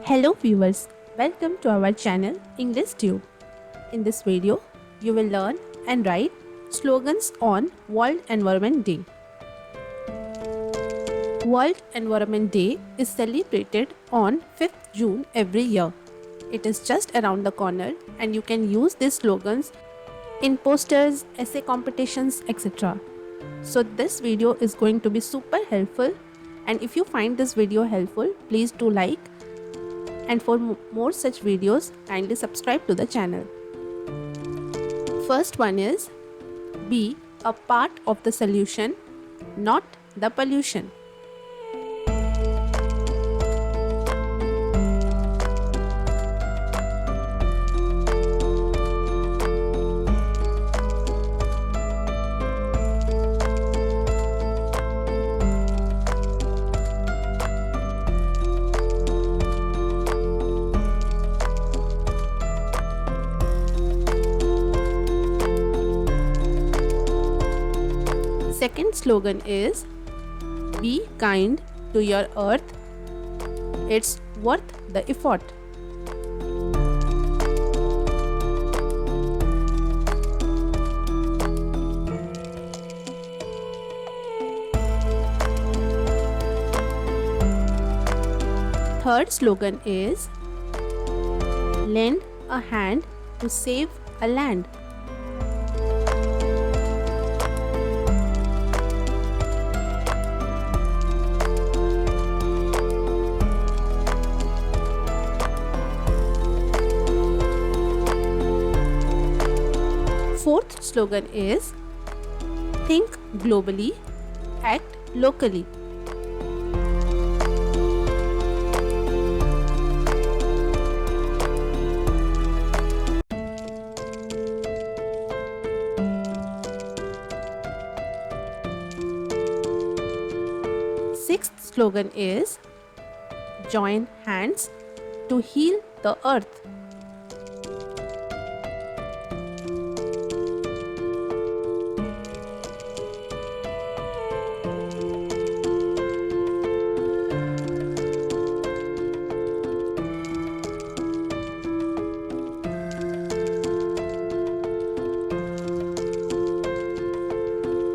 Hello viewers, welcome to our channel English Tube. In this video, you will learn and write slogans on World Environment Day. World Environment Day is celebrated on 5th June every year. It is just around the corner and you can use these slogans in posters, essay competitions, etc. So this video is going to be super helpful, and if you find this video helpful, please do like, and for more such videos, kindly subscribe to the channel. First one is, be a part of the solution, not the pollution. Second slogan is, be kind to your earth, it's worth the effort. Third slogan is, lend a hand to save a land. Fourth slogan is, think globally, act locally. Sixth slogan is, join hands to heal the earth.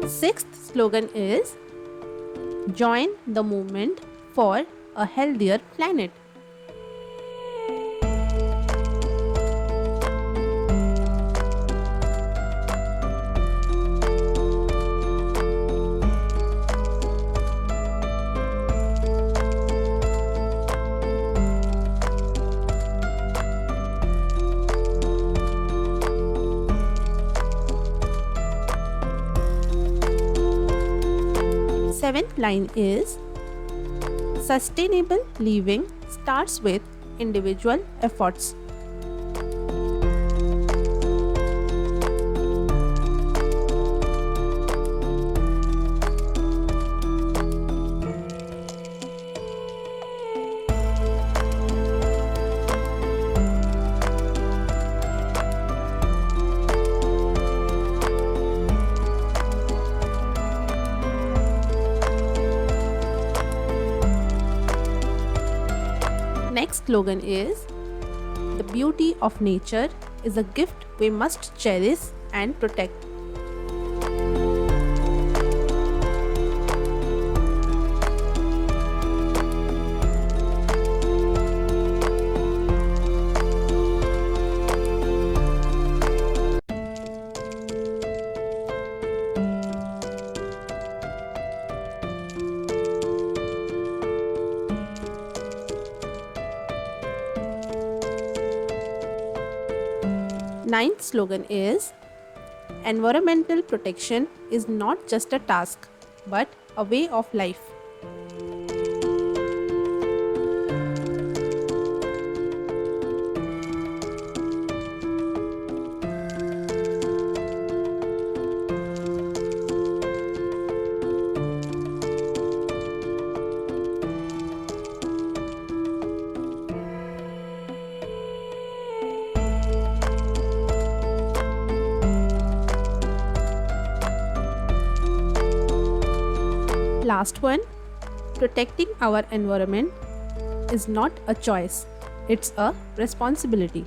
Sixth slogan is, join the movement for a healthier planet. Seventh line is, sustainable living starts with individual efforts. Next slogan is, the beauty of nature is a gift we must cherish and protect. Ninth slogan is, environmental protection is not just a task, but a way of life. Last one, protecting our environment is not a choice, it's a responsibility.